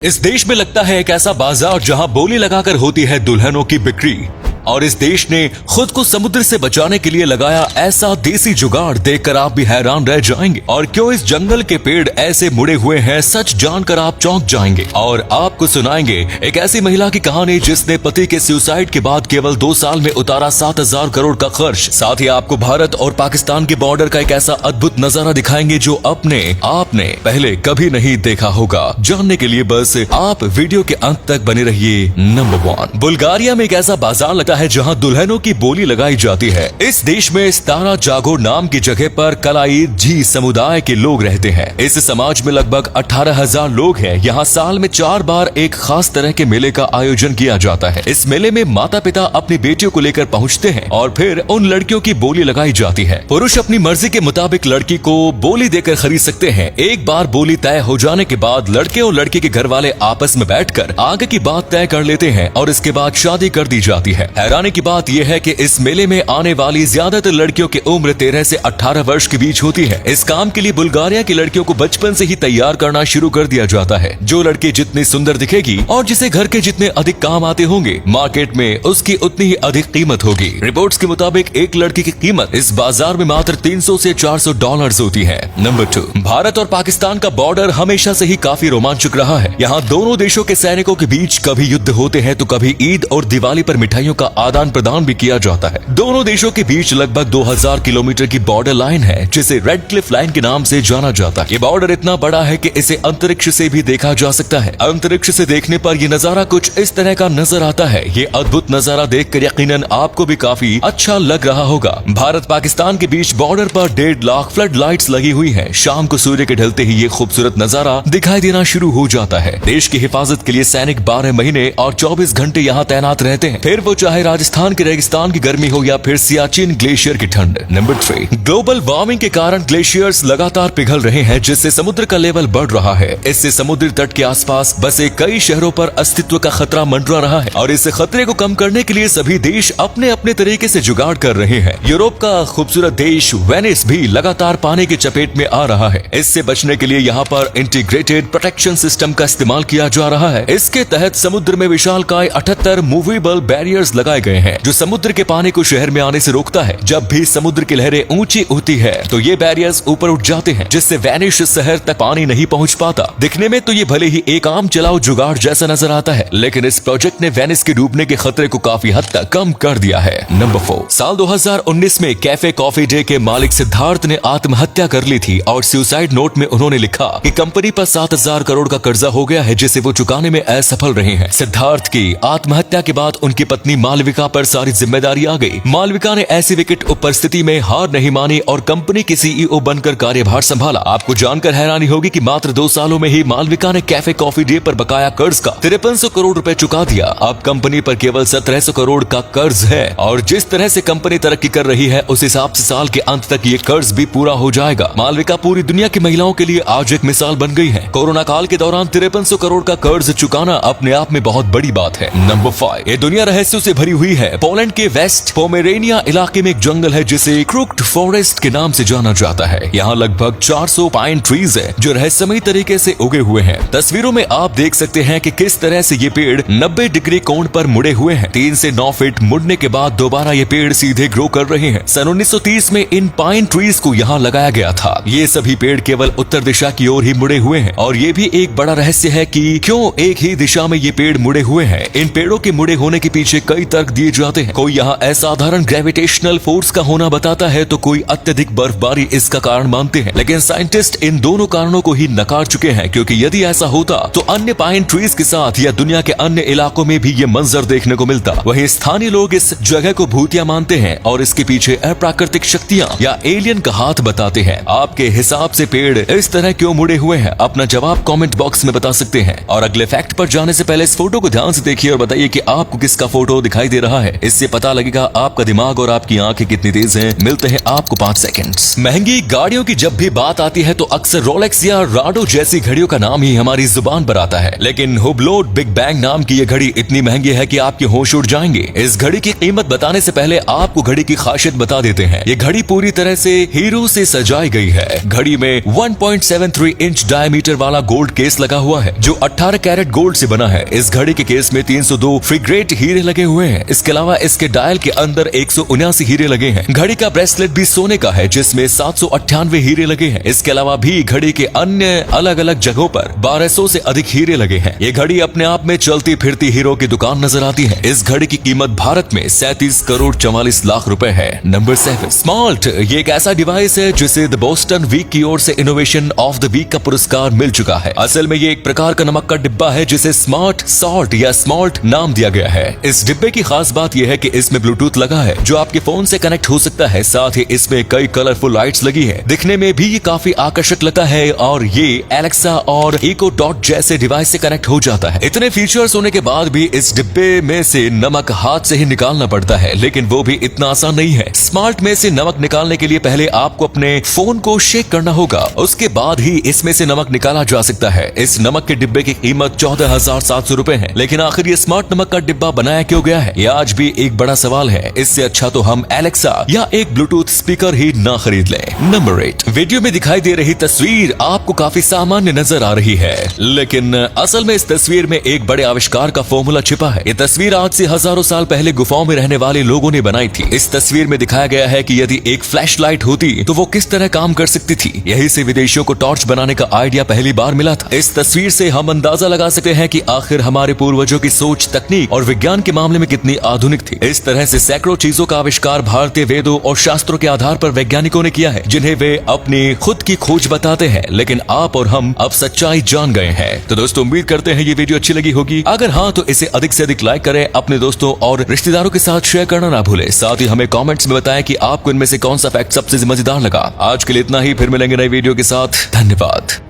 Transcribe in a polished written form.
इस देश में लगता है एक ऐसा बाजार जहां बोली लगाकर होती है दुल्हनों की बिक्री, और इस देश ने खुद को समुद्र से बचाने के लिए लगाया ऐसा देसी जुगाड़ देखकर आप भी हैरान रह जाएंगे। और क्यों इस जंगल के पेड़ ऐसे मुड़े हुए हैं, सच जानकर आप चौंक जाएंगे। और आपको सुनाएंगे एक ऐसी महिला की कहानी जिसने पति के सुसाइड के बाद केवल 2 साल में उतारा 7,000 करोड़ का खर्च। साथ ही आपको भारत और पाकिस्तान के बॉर्डर का एक ऐसा अद्भुत नजारा दिखाएंगे जो आपने पहले कभी नहीं देखा होगा। जानने के लिए बस आप वीडियो के अंत तक बने रहिए। नंबर 1, बुल्गारिया में एक ऐसा बाजार लगता है जहां दुल्हनों की बोली लगाई जाती है। इस देश में स्तारा जागोर नाम की जगह पर कलाई जी समुदाय के लोग रहते हैं। इस समाज में लगभग 18,000 लोग हैं। यहाँ साल में 4 बार एक खास तरह के मेले का आयोजन किया जाता है। इस मेले में माता पिता अपनी बेटियों को लेकर पहुँचते हैं और फिर उन लड़कियों की बोली लगाई जाती है। पुरुष अपनी मर्जी के मुताबिक लड़की को बोली देकर खरीद सकते हैं। एक बार बोली तय हो जाने के बाद लड़के और लड़के के घर वाले आपस में बैठकर आगे की बात तय कर लेते हैं और इसके बाद शादी कर दी जाती है। हैरानी की बात यह है कि इस मेले में आने वाली ज्यादातर लड़कियों की उम्र 13 से 18 वर्ष के बीच होती है। इस काम के लिए बुल्गारिया की लड़कियों को बचपन से ही तैयार करना शुरू कर दिया जाता है। जो लड़की जितनी सुंदर दिखेगी और जिसे घर के जितने अधिक काम आते होंगे, मार्केट में उसकी उतनी ही अधिक कीमत होगी। रिपोर्ट्स के मुताबिक एक लड़की की कीमत इस बाजार में मात्र 300 से 400 डॉलर्स होती है। नंबर 2, भारत और पाकिस्तान का बॉर्डर हमेशा से ही काफी रोमांचक रहा है। यहाँ दोनों देशों के सैनिकों के बीच कभी युद्ध होते हैं तो कभी ईद और दिवाली पर मिठाइयों का आदान प्रदान भी किया जाता है। दोनों देशों के बीच लगभग 2000 किलोमीटर की बॉर्डर लाइन है जिसे रेड क्लिफ लाइन के नाम से जाना जाता है। ये बॉर्डर इतना बड़ा है कि इसे अंतरिक्ष से भी देखा जा सकता है। अंतरिक्ष से देखने पर ये नजारा कुछ इस तरह का नजर आता है। ये अद्भुत नजारा देखकर यकीनन आपको भी काफी अच्छा लग रहा होगा। भारत पाकिस्तान के बीच बॉर्डर पर 1.5 लाख फ्लड लाइट्स लगी हुई है। शाम को सूर्य के ढलते ही ये खूबसूरत नजारा दिखाई देना शुरू हो जाता है। देश की हिफाजत के लिए सैनिक 12 महीने और 24 घंटे यहाँ तैनात रहते हैं, फिर वो चाहे राजस्थान के रेगिस्तान की गर्मी हो या फिर सियाचिन ग्लेशियर की ठंड। नंबर 3, ग्लोबल वार्मिंग के कारण ग्लेशियर्स लगातार पिघल रहे हैं जिससे समुद्र का लेवल बढ़ रहा है। इससे समुद्री तट के आसपास बसे कई शहरों पर अस्तित्व का खतरा मंडरा रहा है और इस खतरे को कम करने के लिए सभी देश अपने अपने तरीके से जुगाड़ कर रहे हैं। यूरोप का खूबसूरत देश वेनिस भी लगातार पानी की चपेट में आ रहा है। इससे बचने के लिए यहाँ पर इंटीग्रेटेड प्रोटेक्शन सिस्टम का इस्तेमाल किया जा रहा है। इसके तहत समुद्र में विशालकाय 78 मूवेबल बैरियर्स लगाए गए हैं जो समुद्र के पानी को शहर में आने से रोकता है। जब भी समुद्र की लहरें ऊंची होती है तो ये बैरियर्स ऊपर उठ जाते हैं जिससे वेनिस शहर तक पानी नहीं पहुंच पाता। दिखने में तो ये भले ही एक आम चलाओ जुगाड़ जैसा नजर आता है, लेकिन इस प्रोजेक्ट ने वेनिस के डूबने के खतरे को काफी हद तक कम कर दिया है। नंबर 4, साल 2019 में कैफे कॉफी डे के मालिक सिद्धार्थ ने आत्महत्या कर ली थी और सुसाइड नोट में उन्होंने लिखा कि कंपनी पर 7,000 करोड़ का कर्जा हो गया है जिसे वो चुकाने में असफल रहे हैं। सिद्धार्थ की आत्महत्या के बाद उनकी पत्नी मालविका पर सारी जिम्मेदारी आ गई। मालविका ने ऐसी विकट परिस्थिति में हार नहीं मानी और कंपनी की सीईओ बनकर कार्यभार संभाला। आपको जानकर हैरानी होगी कि मात्र 2 सालों में ही मालविका ने कैफे कॉफी डे पर बकाया कर्ज का 5300 करोड़ रुपए चुका दिया। अब कंपनी पर केवल 1700 करोड़ का कर्ज है और जिस तरह से कंपनी तरक्की कर रही है उस हिसाब से साल के अंत तक ये कर्ज भी पूरा हो जाएगा। मालविका पूरी दुनिया की महिलाओं के लिए आज एक मिसाल बन गई है। कोरोना काल के दौरान 5300 करोड़ का कर्ज चुकाना अपने आप में बहुत बड़ी बात है। नंबर 5, ये दुनिया रहस्यों से भरी हुई है। पोलैंड के वेस्ट पोमेरेनिया इलाके में एक जंगल है जिसे क्रूक्ड फॉरेस्ट के नाम से जाना जाता है। यहाँ लगभग 400 पाइन ट्रीज है जो रहस्यमयी तरीके से उगे हुए हैं। तस्वीरों में आप देख सकते हैं कि किस तरह से ये पेड़ 90 डिग्री कोण पर मुड़े हुए हैं। 3 से 9 फीट मुड़ने के बाद दोबारा ये पेड़ सीधे ग्रो कर रहे हैं। सन 1930 में इन पाइन ट्रीज को यहाँ लगाया गया था। ये सभी पेड़ केवल उत्तर दिशा की ओर ही मुड़े हुए हैं और ये भी एक बड़ा रहस्य है कि क्यों एक ही दिशा में ये पेड़ मुड़े हुए हैं। इन पेड़ों के मुड़े होने के पीछे कई तर्क दिए जाते हैं। कोई यहाँ असाधारण ग्रेविटेशनल फोर्स का होना बताता है तो कोई अत्यधिक बर्फबारी इसका कारण मानते हैं, लेकिन साइंटिस्ट इन दोनों कारणों को ही नकार चुके हैं क्योंकि यदि ऐसा होता तो अन्य पाइन ट्रीज के साथ या दुनिया के अन्य इलाकों में भी ये मंजर देखने को मिलता। वहीं स्थानीय लोग इस जगह को भूतिया मानते हैं और इसके पीछे अप्राकृतिक शक्तियाँ या एलियन का हाथ बताते हैं। आपके हिसाब से पेड़ इस तरह क्यों मुड़े हुए हैं? अपना जवाब कमेंट बॉक्स में बता सकते हैं। और अगले फैक्ट पर जाने से पहले इस फोटो को ध्यान से देखिए और बताइए कि आपको किसका फोटो दिखाई दिखाई दे रहा है, इससे पता लगेगा आपका दिमाग और आपकी आंखें कितनी तेज हैं। मिलते हैं आपको 5 सेकंड्स। महंगी गाड़ियों की जब भी बात आती है तो अक्सर रोलेक्स या राडो जैसी घड़ियों का नाम ही हमारी जुबान पर आता है, लेकिन हुब्लोट बिग बैंग नाम की ये घड़ी इतनी महंगी है कि आपके होश उड़ जाएंगे। इस घड़ी की कीमत बताने से पहले आपको घड़ी की खासियत बता देते हैं। ये घड़ी पूरी तरह से हीरो से सजाई गई है। घड़ी में 1.73 इंच डायमीटर वाला गोल्ड केस लगा हुआ है जो 18 कैरेट गोल्ड से बना है। इस घड़ी के केस में 302 फ्रिग्रेट हीरे लगे हुए हैं। इसके अलावा इसके डायल के अंदर 179 हीरे लगे हैं। घड़ी का ब्रेसलेट भी सोने का है जिसमें 798 हीरे लगे हैं। इसके अलावा भी घड़ी के अन्य अलग अलग जगहों पर 1200 से अधिक हीरे लगे हैं। ये घड़ी अपने आप में चलती फिरती हीरो की दुकान नजर आती है। इस घड़ी की कीमत भारत में 37 करोड़ 44 लाख रुपए है। Number 7, smart. ये एक ऐसा डिवाइस है जिसे द बोस्टन वीक की ओर से इनोवेशन ऑफ द वीक का पुरस्कार मिल चुका है। असल में ये एक प्रकार का नमक का डिब्बा है जिसे स्मार्ट सॉल्ट या स्मॉल्ट नाम दिया गया है। इस डिब्बे की खास बात यह है कि इसमें ब्लूटूथ लगा है जो आपके फोन से कनेक्ट हो सकता है। साथ ही इसमें कई कलरफुल लाइट्स लगी है। दिखने में भी ये काफी आकर्षक लगता है और ये एलेक्सा और इको डॉट जैसे डिवाइस से कनेक्ट हो जाता है। इतने फीचर्स होने के बाद भी इस डिब्बे में से नमक हाथ से ही निकालना पड़ता है, लेकिन वो भी इतना आसान नहीं है। स्मार्ट में से नमक निकालने के लिए पहले आपको अपने फोन को शेक करना होगा, उसके बाद ही इसमें से नमक निकाला जा सकता है। इस नमक के डिब्बे की कीमत 14,700 रुपए है। लेकिन आखिर ये स्मार्ट नमक का डिब्बा बनाया क्यों गया है, ये आज भी एक बड़ा सवाल है। इससे अच्छा तो हम एलेक्सा या एक ब्लूटूथ स्पीकर ही ना खरीद लें। नंबर 8, वीडियो में दिखाई दे रही तस्वीर आपको काफी सामान्य नजर आ रही है, लेकिन असल में इस तस्वीर में एक बड़े आविष्कार का फॉर्मूला छिपा है। ये तस्वीर आज से हजारों साल पहले गुफाओं में रहने वाले लोगों ने बनाई थी। इस तस्वीर में दिखाया गया है कि यदि एक फ्लैश लाइट होती तो वो किस तरह काम कर सकती थी। यही से विदेशियों को टॉर्च बनाने का आइडिया पहली बार मिला था। इस तस्वीर से हम अंदाजा लगा सकते हैं कि आखिर हमारे पूर्वजों की सोच, तकनीक और विज्ञान के मामले में कितनी आधुनिक थी। इस तरह से सैकड़ों चीजों का आविष्कार भारतीय वेदों और शास्त्रों के आधार पर वैज्ञानिकों ने किया है, जिन्हें वे अपनी खुद की खोज बताते हैं। लेकिन आप और हम अब सच्चाई जान गए हैं। तो दोस्तों, उम्मीद करते हैं ये वीडियो अच्छी लगी होगी। अगर हाँ तो इसे अधिक से अधिक लाइक करें, अपने दोस्तों और रिश्तेदारों के साथ शेयर करना ना भूलें। साथ ही हमें कमेंट्स में बताएं कि आपको इनमें से कौन सा फैक्ट सबसे मजेदार लगा। आज के लिए इतना ही, फिर मिलेंगे नई वीडियो के साथ। धन्यवाद।